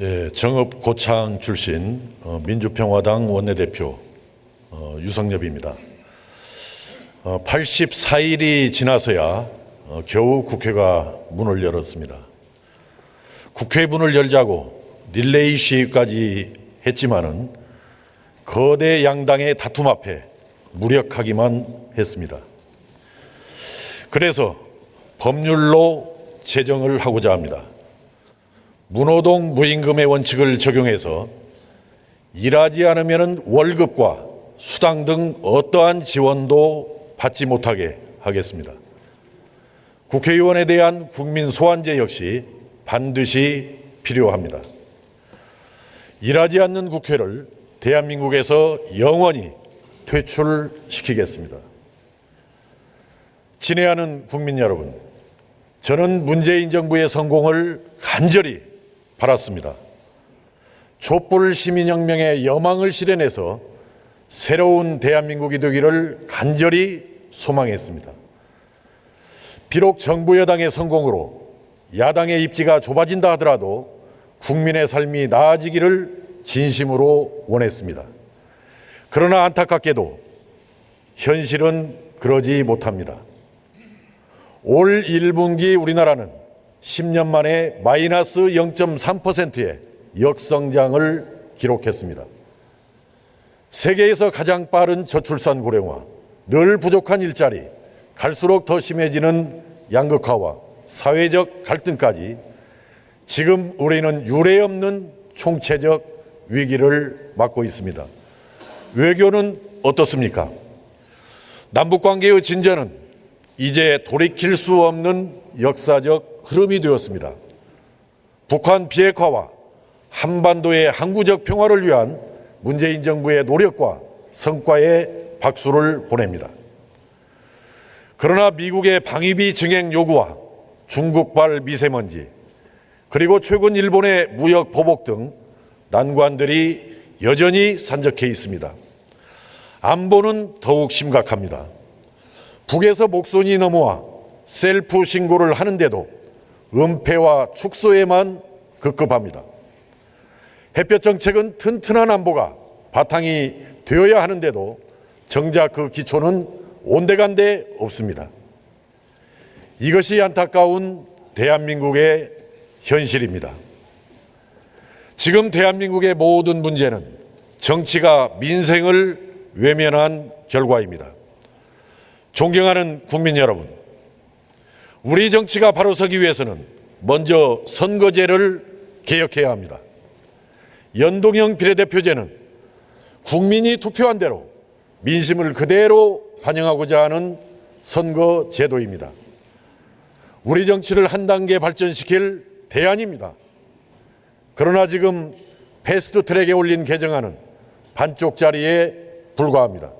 예, 정읍 고창 출신 민주평화당 원내대표 유성엽입니다. 84일이 지나서야 겨우 국회가 문을 열었습니다. 국회 문을 열자고 릴레이 시위까지 했지만은 거대 양당의 다툼 앞에 무력하기만 했습니다. 그래서 법률로 제정을 하고자 합니다. 문호동 무임금의 원칙을 적용해서 일하지 않으면 월급과 수당 등 어떠한 지원도 받지 못하게 하겠습니다. 국회의원에 대한 국민 소환제 역시 반드시 필요합니다. 일하지 않는 국회를 대한민국에서 영원히 퇴출시키겠습니다. 친애하는 국민 여러분, 저는 문재인 정부의 성공을 간절히 바랐습니다. 촛불 시민혁명의 여망을 실현해서 새로운 대한민국이 되기를 간절히 소망했습니다. 비록 정부 여당의 성공으로 야당의 입지가 좁아진다 하더라도 국민의 삶이 나아지기를 진심으로 원했습니다. 그러나 안타깝게도 현실은 그러지 못합니다. 올 1분기 우리나라는 10년 만에 마이너스 0.3%의 역성장을 기록했습니다. 세계에서 가장 빠른 저출산 고령화, 늘 부족한 일자리, 갈수록 더 심해지는 양극화와 사회적 갈등까지 지금 우리는 유례없는 총체적 위기를 맞고 있습니다. 외교는 어떻습니까? 남북관계의 진전은 이제 돌이킬 수 없는 역사적 흐름이 되었습니다. 북한 비핵화와 한반도의 항구적 평화를 위한 문재인 정부의 노력과 성과에 박수를 보냅니다. 그러나 미국의 방위비 증액 요구와 중국발 미세먼지, 그리고 최근 일본의 무역 보복 등 난관들이 여전히 산적해 있습니다. 안보는 더욱 심각합니다. 북에서 목선이 넘어와 셀프 신고를 하는데도 은폐와 축소에만 급급합니다. 햇볕 정책은 튼튼한 안보가 바탕이 되어야 하는데도 정작 그 기초는 온데간데 없습니다. 이것이 안타까운 대한민국의 현실입니다. 지금 대한민국의 모든 문제는 정치가 민생을 외면한 결과입니다. 존경하는 국민 여러분, 우리 정치가 바로 서기 위해서는 먼저 선거제를 개혁해야 합니다. 연동형 비례대표제는 국민이 투표한 대로 민심을 그대로 반영하고자 하는 선거제도입니다. 우리 정치를 한 단계 발전시킬 대안입니다. 그러나 지금 패스트트랙에 올린 개정안은 반쪽짜리에 불과합니다.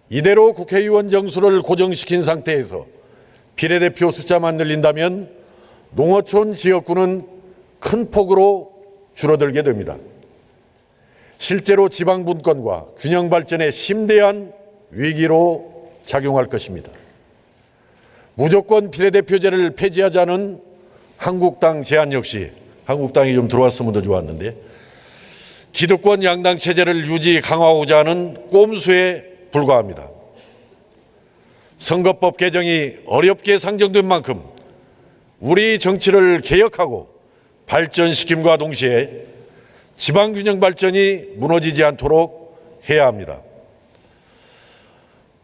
이대로 국회의원 정수를 고정시킨 상태에서 비례대표 숫자만 늘린다면 농어촌 지역구는 큰 폭으로 줄어들게 됩니다. 실제로 지방 분권과 균형 발전에 심대한 위기로 작용할 것입니다. 무조건 비례대표제를 폐지하자는 한국당 제안 역시, 한국당이 좀 들어왔으면 더 좋았는데, 기득권 양당 체제를 유지 강화하고자 하는 꼼수에 불과합니다. 선거법 개정이 어렵게 상정된 만큼 우리 정치를 개혁하고 발전시킴과 동시에 지방균형 발전이 무너지지 않도록 해야 합니다.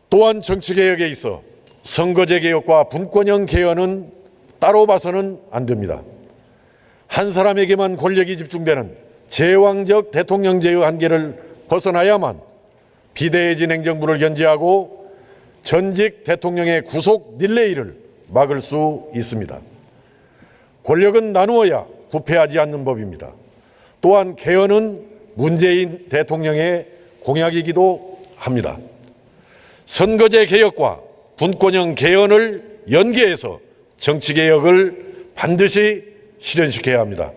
또한 정치개혁에 있어 선거제 개혁과 분권형 개헌은 따로 봐서는 안 됩니다. 한 사람에게만 권력이 집중되는 제왕적 대통령제의 한계를 벗어나야만 비대해진 행정부를 견제하고 전직 대통령의 구속 릴레이를 막을 수 있습니다. 권력은 나누어야 부패하지 않는 법입니다. 또한 개헌은 문재인 대통령의 공약이기도 합니다. 선거제 개혁과 분권형 개헌을 연계해서 정치개혁을 반드시 실현시켜야 합니다.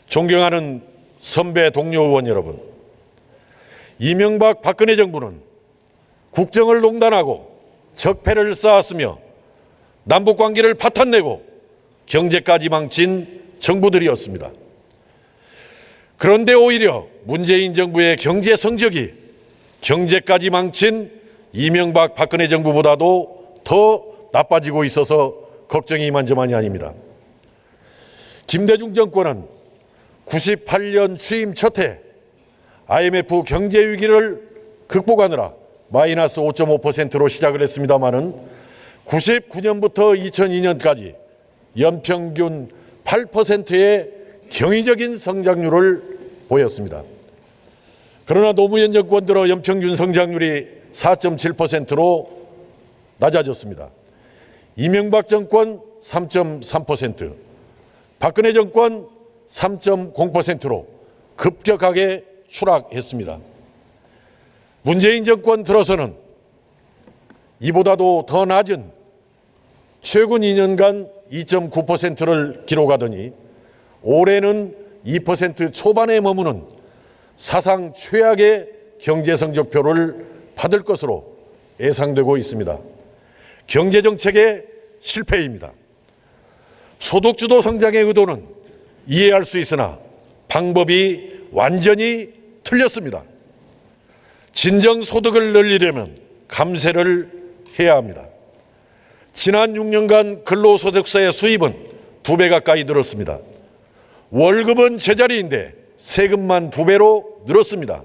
존경하는 선배 동료 의원 여러분, 이명박 박근혜 정부는 국정을 농단하고 적폐를 쌓았으며 남북관계를 파탄내고 경제까지 망친 정부들이었습니다. 그런데 오히려 문재인 정부의 경제 성적이 경제까지 망친 이명박 박근혜 정부보다도 더 나빠지고 있어서 걱정이 이만저만이 아닙니다. 김대중 정권은 98년 취임 첫해 IMF 경제 위기를 극복하느라 마이너스 5.5%로 시작을 했습니다마는 99년부터 2002년까지 연평균 8%의 경이적인 성장률을 보였습니다. 그러나 노무현 정권 들어 연평균 성장률이 4.7%로 낮아졌습니다. 이명박 정권 3.3%, 박근혜 정권 3.0%로 급격하게 추락했습니다. 문재인 정권 들어서는 이보다도 더 낮은 최근 2년간 2.9%를 기록하더니 올해는 2% 초반에 머무는 사상 최악의 경제 성적표를 받을 것으로 예상되고 있습니다. 경제정책의 실패입니다. 소득주도 성장의 의도는 이해할 수 있으나 방법이 완전히 틀렸습니다. 진정 소득을 늘리려면 감세를 해야 합니다. 지난 6년간 근로소득세의 수입은 2배 가까이 늘었습니다. 월급은 제자리인데 세금만 2배로 늘었습니다.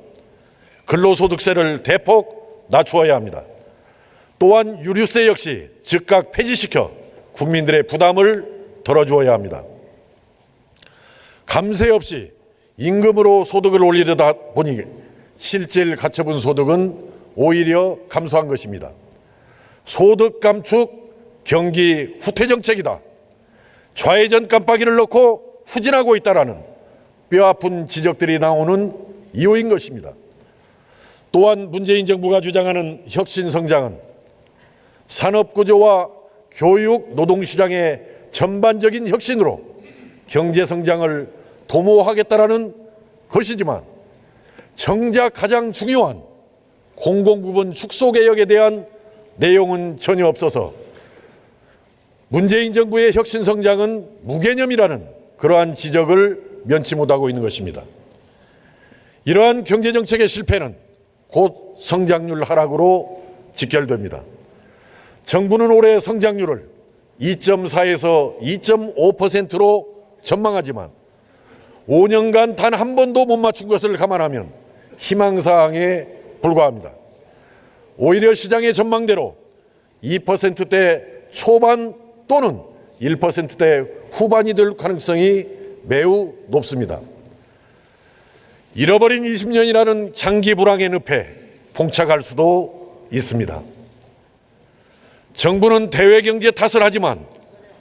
근로소득세를 대폭 낮추어야 합니다. 또한 유류세 역시 즉각 폐지시켜 국민들의 부담을 덜어주어야 합니다. 감세 없이 임금으로 소득을 올리려다 보니 실질 가처분 소득은 오히려 감소한 것입니다. 소득 감축 경기 후퇴 정책이다. 좌회전 깜빡이를 넣고 후진하고 있다라는 뼈아픈 지적들이 나오는 이유인 것입니다. 또한 문재인 정부가 주장하는 혁신 성장은 산업구조와 교육, 노동시장의 전반적인 혁신으로 경제 성장을 도모하겠다라는 것이지만 정작 가장 중요한 공공부문 축소개혁에 대한 내용은 전혀 없어서 문재인 정부의 혁신 성장은 무개념이라는 그러한 지적을 면치 못하고 있는 것입니다. 이러한 경제정책의 실패는 곧 성장률 하락으로 직결됩니다. 정부는 올해 성장률을 2.4에서 2.5%로 전망하지만 5년간 단 한 번도 못 맞춘 것을 감안하면 희망사항에 불과합니다. 오히려 시장의 전망대로 2%대 초반 또는 1%대 후반이 될 가능성이 매우 높습니다. 잃어버린 20년이라는 장기 불황의 늪에 봉착할 수도 있습니다. 정부는 대외경제 탓을 하지만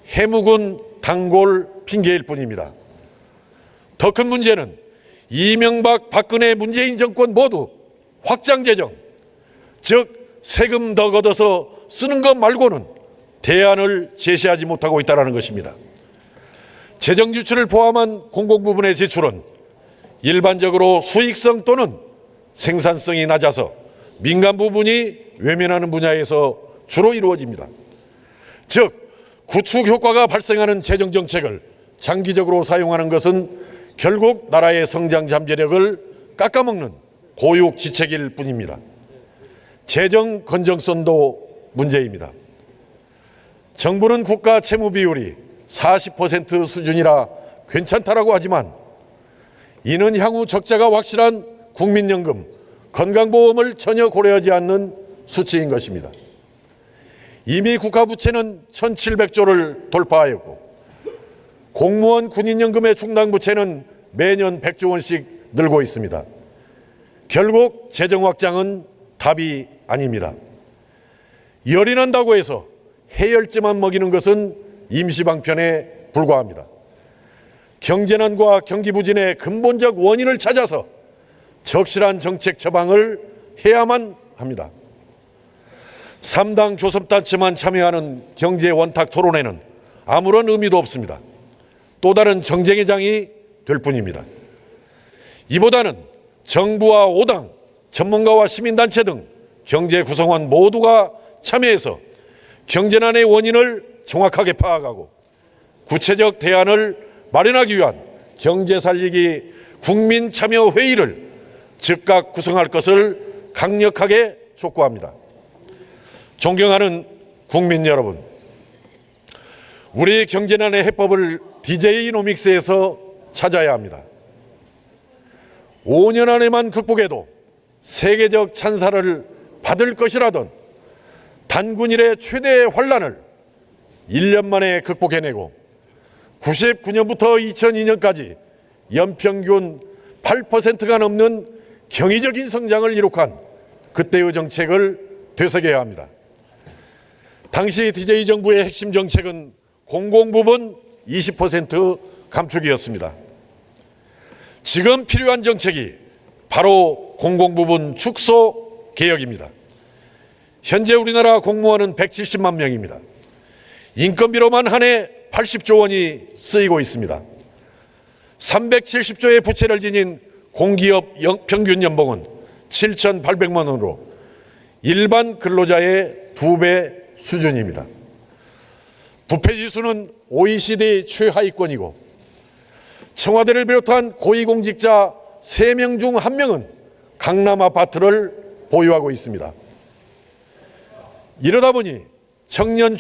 해묵은 단골 핑계일 뿐입니다. 더 큰 문제는 이명박, 박근혜, 문재인 정권 모두 확장재정, 즉 세금 더 걷어서 쓰는 것 말고는 대안을 제시하지 못하고 있다는 것입니다. 재정지출을 포함한 공공부문의 지출은 일반적으로 수익성 또는 생산성이 낮아서 민간 부분이 외면하는 분야에서 주로 이루어집니다. 즉 구축 효과가 발생하는 재정정책을 장기적으로 사용하는 것은 결국 나라의 성장 잠재력을 깎아먹는 고육지책일 뿐입니다. 재정 건전성도 문제입니다. 정부는 국가 채무 비율이 40% 수준이라 괜찮다라고 하지만 이는 향후 적자가 확실한 국민연금, 건강보험을 전혀 고려하지 않는 수치인 것입니다. 이미 국가부채는 1,700조를 돌파하였고 공무원 군인연금의 충당부채는 매년 100조 원씩 늘고 있습니다. 결국 재정 확장은 답이 아닙니다. 열이 난다고 해서 해열제만 먹이는 것은 임시방편에 불과합니다. 경제난과 경기부진의 근본적 원인을 찾아서 적실한 정책 처방을 해야만 합니다. 3당 교섭단체만 참여하는 경제 원탁 토론회는 아무런 의미도 없습니다. 또 다른 정쟁의 장이 될 뿐입니다. 이보다는 정부와 5당, 전문가와 시민단체 등 경제 구성원 모두가 참여해서 경제난의 원인을 정확하게 파악하고 구체적 대안을 마련하기 위한 경제 살리기 국민참여회의를 즉각 구성할 것을 강력하게 촉구합니다. 존경하는 국민 여러분, 우리 경제난의 해법을 DJ이노믹스에서 찾아야 합니다. 5년 안에만 극복해도 세계적 찬사를 받을 것이라던 단군일의 최대의 환란을 1년 만에 극복해내고 99년부터 2002년까지 연평균 8%가 넘는 경이적인 성장을 이룩한 그때의 정책을 되새겨야 합니다. 당시 DJ 정부의 핵심 정책은 공공부문 20% 감축이었습니다. 지금 필요한 정책이 바로 공공부문 축소 개혁입니다. 현재 우리나라 공무원은 170만 명입니다. 인건비로만 한 해 80조 원이 쓰이고 있습니다. 370조의 부채를 지닌 공기업 평균 연봉은 7,800만 원으로 일반 근로자의 2배 수준입니다. 부패지수는 OECD 최하위권이고 청와대를 비롯한 고위공직자 3명 중 1명은 강남 아파트를 보유하고 있습니다. 이러다 보니 청년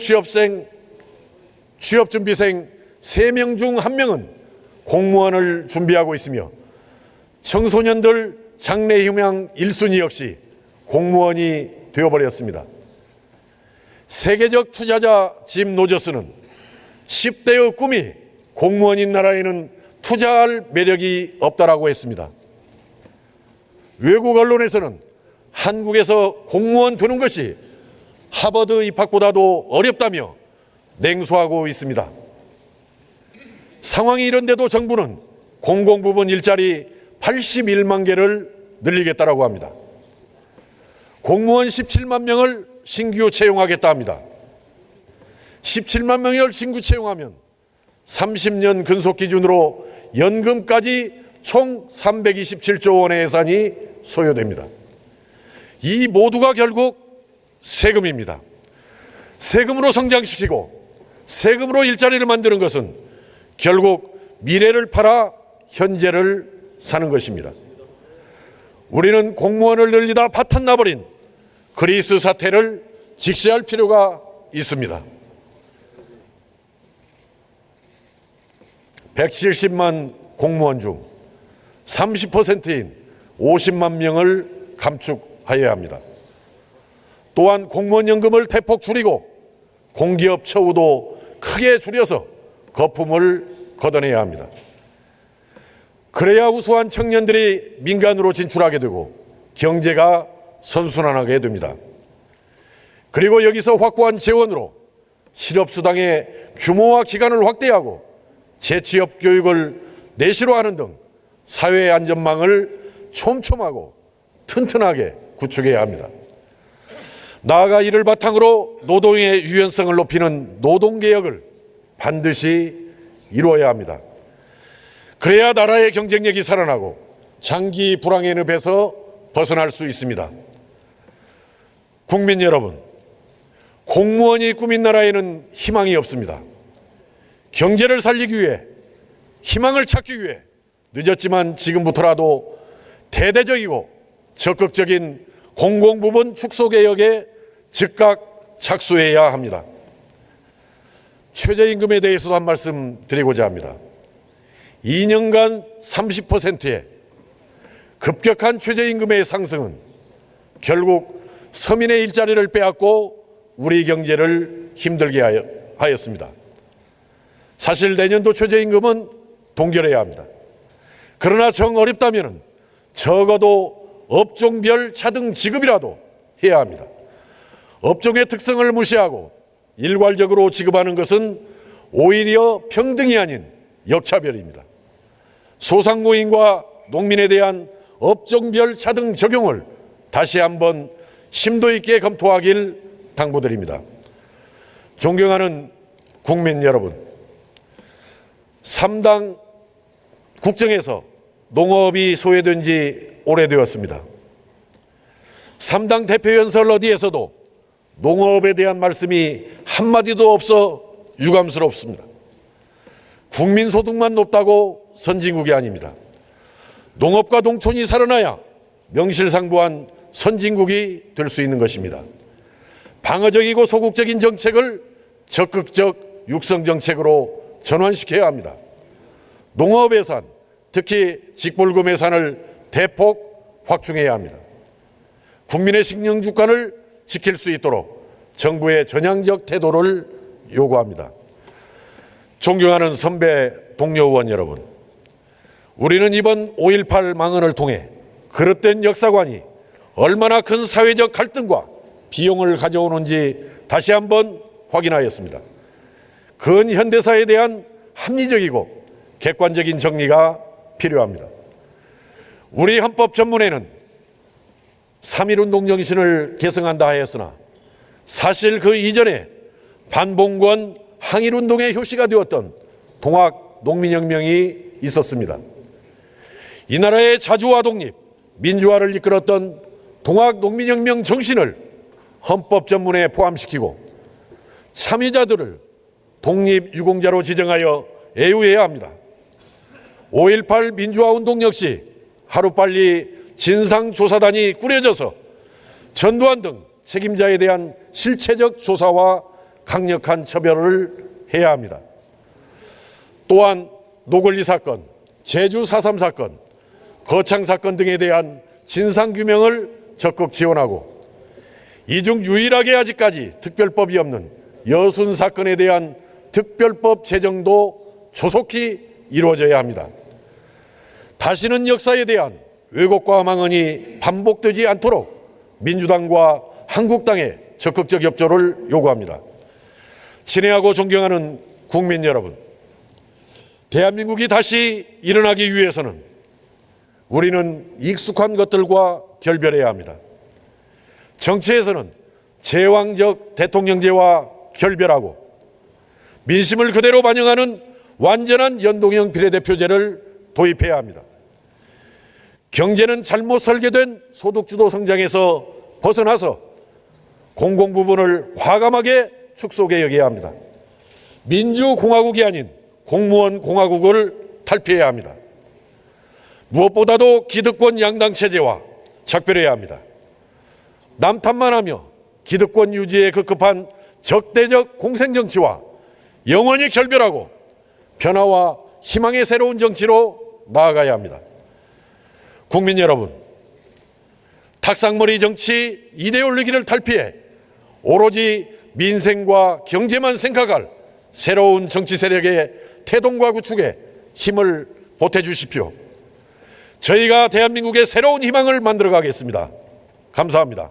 취업준비생 3명 중 1명은 공무원을 준비하고 있으며 청소년들 장래희망 1순위 역시 공무원이 되어버렸습니다. 세계적 투자자 짐 노저스는 10대의 꿈이 공무원인 나라에는 투자할 매력이 없다라고 했습니다. 외국 언론에서는 한국에서 공무원 되는 것이 하버드 입학보다도 어렵다며 냉소하고 있습니다. 상황이 이런데도 정부는 공공부문 일자리 81만 개를 늘리겠다라고 합니다. 공무원 17만 명을 신규 채용하겠다 합니다. 17만 명을 신규 채용하면 30년 근속 기준으로 연금까지 총 327조 원의 예산이 소요됩니다. 이 모두가 결국 세금입니다. 세금으로 성장시키고 세금으로 일자리를 만드는 것은 결국 미래를 팔아 현재를 사는 것입니다. 우리는 공무원을 늘리다 파탄 나버린 그리스 사태를 직시할 필요가 있습니다. 170만 공무원 중 30%인 50만 명을 감축하여야 합니다. 또한 공무원 연금을 대폭 줄이고 공기업 처우도 크게 줄여서 거품을 걷어내야 합니다. 그래야 우수한 청년들이 민간으로 진출하게 되고 경제가 선순환하게 됩니다. 그리고 여기서 확보한 재원으로 실업수당의 규모와 기간을 확대하고 재취업 교육을 내시로 하는 등 사회 안전망을 촘촘하고 튼튼하게 구축해야 합니다. 나아가 이를 바탕으로 노동의 유연성을 높이는 노동개혁을 반드시 이루어야 합니다. 그래야 나라의 경쟁력이 살아나고 장기 불황의 늪에서 벗어날 수 있습니다. 국민 여러분, 공무원이 꾸민 나라에는 희망이 없습니다. 경제를 살리기 위해, 희망을 찾기 위해 늦었지만 지금부터라도 대대적이고 적극적인 공공부문 축소 개혁에 즉각 착수해야 합니다. 최저임금에 대해서도 한 말씀 드리고자 합니다. 2년간 30%의 급격한 최저임금의 상승은 결국 서민의 일자리를 빼앗고 우리 경제를 힘들게 하였습니다. 사실 내년도 최저임금은 동결해야 합니다. 그러나 정 어렵다면 적어도 업종별 차등 지급이라도 해야 합니다. 업종의 특성을 무시하고 일괄적으로 지급하는 것은 오히려 평등이 아닌 역차별입니다. 소상공인과 농민에 대한 업종별 차등 적용을 다시 한번 심도 있게 검토하길 당부드립니다. 존경하는 국민 여러분, 3당 국정에서 농업이 소외된 지 오래되었습니다. 3당 대표연설 어디에서도 농업에 대한 말씀이 한마디도 없어 유감스럽습니다. 국민소득만 높다고 선진국이 아닙니다. 농업과 농촌이 살아나야 명실상부한 선진국이 될 수 있는 것입니다. 방어적이고 소극적인 정책을 적극적 육성 정책으로 전환시켜야 합니다. 농업 예산, 특히 직불금 예산을 대폭 확충해야 합니다. 국민의 식량 주권을 지킬 수 있도록 정부의 전향적 태도를 요구합니다. 존경하는 선배 동료 의원 여러분, 우리는 이번 5.18 망언을 통해 그릇된 역사관이 얼마나 큰 사회적 갈등과 비용을 가져오는지 다시 한번 확인하였습니다. 근현대사에 대한 합리적이고 객관적인 정리가 필요합니다. 우리 헌법 전문에는 3.1운동 정신을 계승한다 하였으나 사실 그 이전에 반봉건 항일운동의 효시가 되었던 동학 농민혁명이 있었습니다. 이 나라의 자주와 독립, 민주화를 이끌었던 동학 농민혁명 정신을 헌법 전문에 포함시키고 참여자들을 독립유공자로 지정하여 애우해야 합니다. 5.18 민주화운동 역시 하루빨리 진상조사단이 꾸려져서 전두환 등 책임자에 대한 실체적 조사와 강력한 처벌을 해야 합니다. 또한 노걸리 사건, 제주 4.3 사건, 거창 사건 등에 대한 진상규명을 적극 지원하고 이 중 유일하게 아직까지 특별법이 없는 여순 사건에 대한 특별법 제정도 조속히 이루어져야 합니다. 다시는 역사에 대한 왜곡과 망언이 반복되지 않도록 민주당과 한국당의 적극적 협조를 요구합니다. 친애하고 존경하는 국민 여러분, 대한민국이 다시 일어나기 위해서는 우리는 익숙한 것들과 결별해야 합니다. 정치에서는 제왕적 대통령제와 결별하고 민심을 그대로 반영하는 완전한 연동형 비례대표제를 도입해야 합니다. 경제는 잘못 설계된 소득주도 성장에서 벗어나서 공공부문을 과감하게 축소개혁해야 합니다. 민주공화국이 아닌 공무원 공화국을 탈피해야 합니다. 무엇보다도 기득권 양당 체제와 작별해야 합니다. 남탓만 하며 기득권 유지에 급급한 적대적 공생정치와 영원히 결별하고 변화와 희망의 새로운 정치로 나아가야 합니다. 국민 여러분, 탁상머리 정치 이데올로기를 탈피해 오로지 민생과 경제만 생각할 새로운 정치 세력의 태동과 구축에 힘을 보태주십시오. 저희가 대한민국의 새로운 희망을 만들어 가겠습니다. 감사합니다.